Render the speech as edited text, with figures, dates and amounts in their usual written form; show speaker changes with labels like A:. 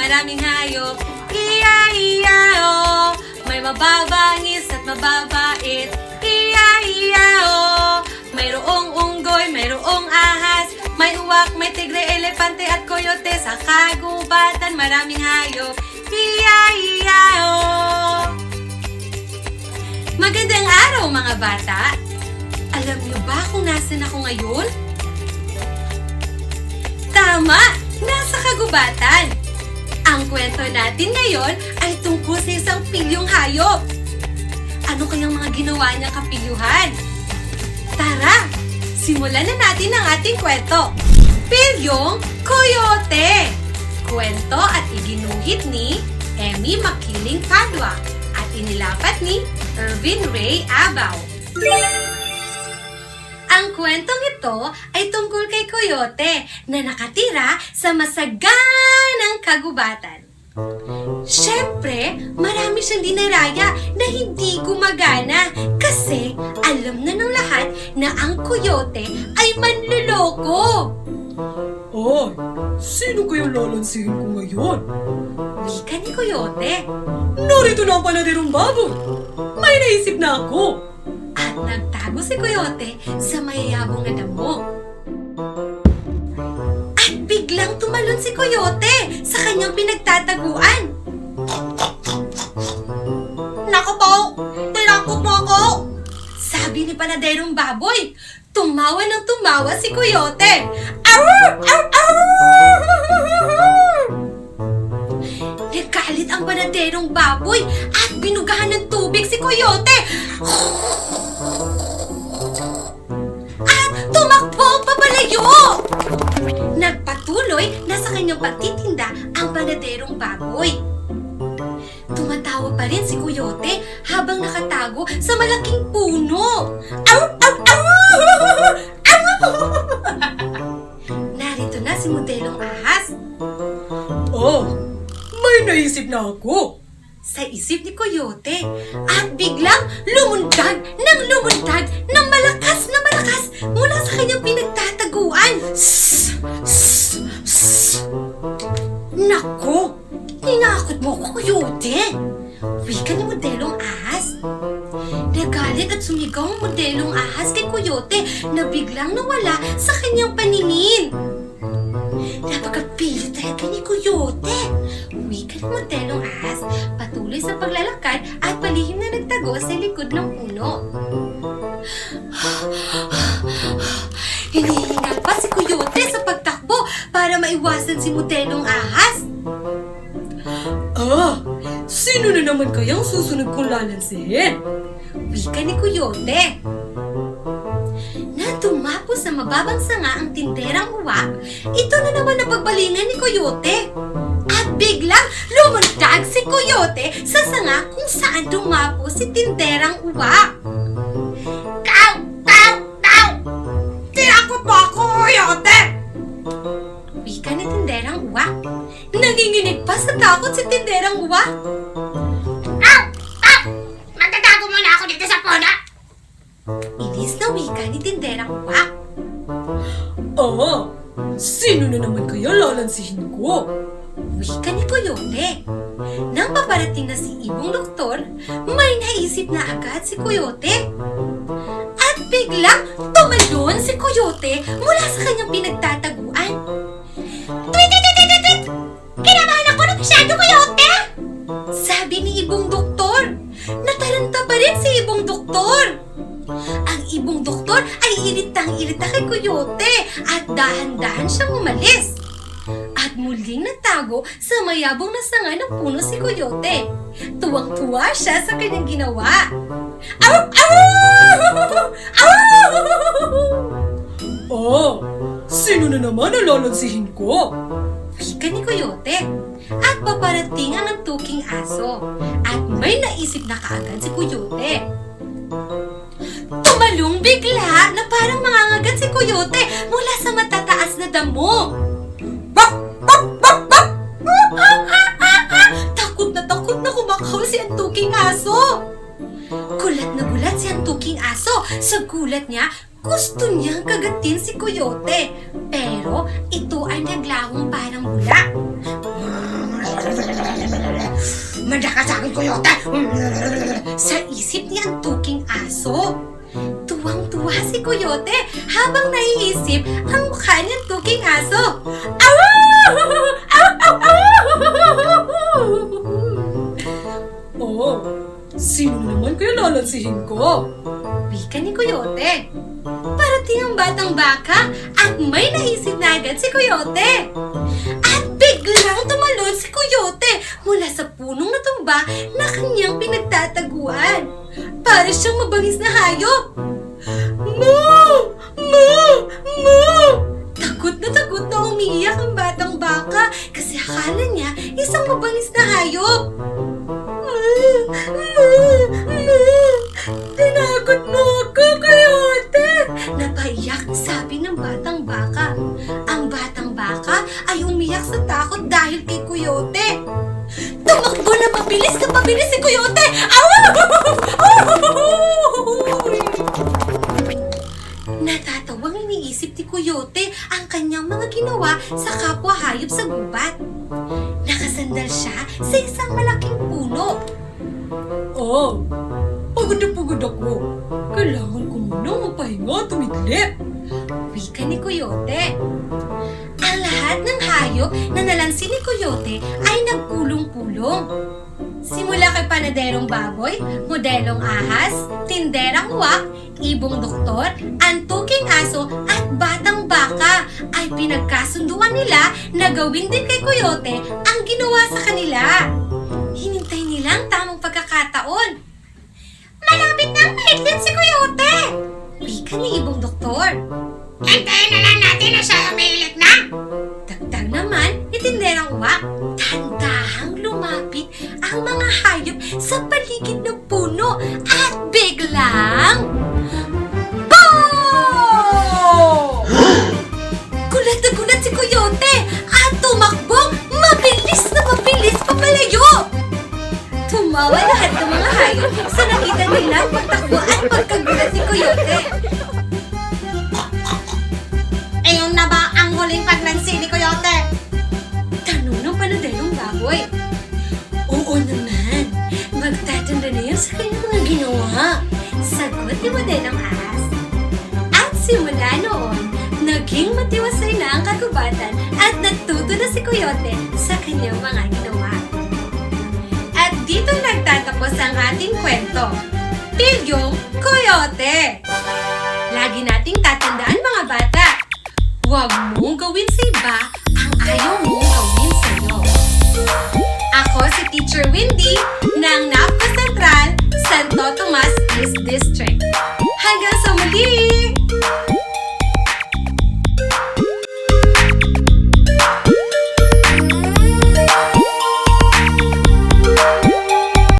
A: maraming hayop. Iya-iya-o, may mababangis at mababait. Iya-iya-o, mayroong unggoy, mayroong ahas, may uwak, may tigre, elepante at koyote. Sa kagubatan, maraming hayop. Iya-iya-o. Magandang araw mga bata! Alam niyo ba kung nasan ako ngayon? Tama! Nasa kagubatan! Ang kwento natin ngayon ay tungkol sa isang pilyong hayop. Ano kayang mga ginawa niyang kapilyuhan? Tara! Simulan na natin ang ating kwento. Pilyong Coyote! Kwento at iginuhit ni Emmy Makiling Padua at inilapat ni Irvin Ray Abaw. Ang kwentong ito ay tungkol kay Coyote na nakatira sa masaganang kagubatan. Siyempre, marami siyang dinaraya na hindi gumagana kasi alam na ng lahat na ang Coyote ay manloloko.
B: Ay, sino kayang lalansihin ko ngayon?
A: Wika ni Coyote.
B: Narito na ang panaderong baboy. May naisip na ako.
A: At nagtago si Coyote sa mayayabong na damo. At biglang tumalon si Coyote sa kanyang pinagtataguan. Naku po! Tinakot mo ako! Sabi ni panaderong baboy. Tumawa ng tumawa si Coyote. Arr! Arr! Arr! Nagkalit ang panaderong baboy at binugahan ng tubig si Coyote. At tumakbo papalayo! Nagpatuloy na sa kanyang pagtitinda ang panaderong baboy. Tumatawa pa rin si Coyote habang nakatago sa malaking puno. Aw! Aw! Aw! Narito na si modelong ahas.
B: Oh, may naisip na ako.
A: Sa isip ni Coyote at biglang lumundag ng malakas mula sa kanyang pinagtataguan. Sss! Sss! Sss! Nako! Tinakot mo ko, Coyote! Wika ni modelong ahas. Nagalit at sumigaw ang modelong ahas kay Coyote na biglang nawala sa kanyang paningin. Napakapilyo talaga ni Coyote. Wika ni modelong ahas, patuloy sa paglalakad at palihim na nagtago sa likod ng puno. Hinihingal pa si Coyote sa pagtakbo para maiwasan si modelong ahas.
B: Ah, sino na naman kayang susunod kong lalansihin?
A: Wika ni Coyote. Nang tumapo sa mababang sanga ang tinderang uwak, ito na naman ang pagbalingan ni Coyote. At biglang lumundag si Coyote sa sanga kung saan dumapo si tinderang uwak. Kaw! Kaw! Kaw! Tinakot mo ako, Coyote! Wika ni tinderang uwak. Nanginginig pa sa takot si tinderang uwak. Kaw! Kaw! Magtatago muna ako dito sa puno! Inis na wika ni tinderang uwak.
B: Ah, sino na naman kaya lalansihin ko?
A: Wika ni Coyote. Nang paparating na si Ibong Doktor, may naisip na agad si Coyote. At biglang tumalon si Coyote mula sa kanyang pinagtataguan. Tweet! Kinabahan ako ng masyado, Coyote! Sabi ni Ibong Doktor. Nataranta pa rin si Ibong Doktor. Ang Ibong Doktor ay iritang-irita kay Coyote at dahan-dahan siyang umalis. At muling natago sa mayabong na sanga ng puno si Coyote. Tuwang-tuwa siya sa kanyang ginawa. Aw! Aw! Aw!
B: Ah, sino na naman ang lalansihin ko?
A: Wika ni Coyote. At paparating ang antuking aso. At may naisip na kaagad si Coyote. Tumalong bigla na parang mangangagat si Coyote mula sa matataas na damo. Bak! Bak! Bak! Bak! Takot na kumakaw si antuking aso. Gulat na gulat si antuking aso. Sa gulat niya, gusto niyang kagatin si Coyote. Pero ito ay naglahong parang bula. Manda ka sa akin, Coyote! Sa isip ni ang tuking aso. Tuwang-tuwa si Coyote habang naiisip ang mukha niyang tuking aso.
B: Oh, sino naman kaya lalansihin ko?
A: Wika ni Coyote. Parating ang batang baka at may naisip na agad si Coyote. At biglang tumalon si Coyote mula sa punong natumba na kanyang pinagtataguan. Para siyang mabangis na hayop. Moo! Moo! Moo! Takot na umiiyak ang batang baka kasi akala niya isang mabangis na hayop. Tinakot mo ako, Coyote! Napaiyak sabi ng batang baka. Ang batang baka ay umiyak sa takot dahil kay Coyote. Tumakbo na mabilis si Coyote! Natatawang iniisip ni Coyote ang kanyang mga ginawa sa kapwa hayop sa gubat. Nakasandal siya sa isang malaking puno.
B: Oh, pagod na pagod ako. Kailangan ko muna mapahinga at tumidlip.
A: Wika ni Coyote. Ang lahat ng hayop na nalansin ni Coyote ay nagpulong-pulong. Simula kay panaderong baboy, modelong ahas, tinderang uwak, ibong doktor, antuking aso at batang baka ay pinagkasunduan nila na gawin din kay Coyote ang ginawa sa kanila. Hinintay nila ang tamang pagkakataon. Malapit nang mahiglit si Coyote! Wika ni ibong doktor. Hintayin na lang natin na siya umiilik na! Dagdag naman ni tinderang uwak. Tandahang lumapit ang mga hayop sa paligid ng puno at biglang... BOOM! Gulat na gulat si Coyote at tumakbong mabilis papalayo! Tumawa lahat ng mga hayop sa nakita nilang pagtakbo at pagkagulat ni Coyote. Ayun na ba ang huling paglansi ni Coyote? Tanong ng panaderong baboy. Oo naman, magtatanda na yun sa kanyang mga ginawa. Sagot ni modelang ahas. At simula noon, naging matiwasay na ang kagubatan at natuto na si Coyote sa kanyang mga ginawa. At dito nagtatapos ang ating kwento. Pilyong Coyote! Lagi nating tatandaan mga bata, huwag mong gawin sa iba ang ayaw mo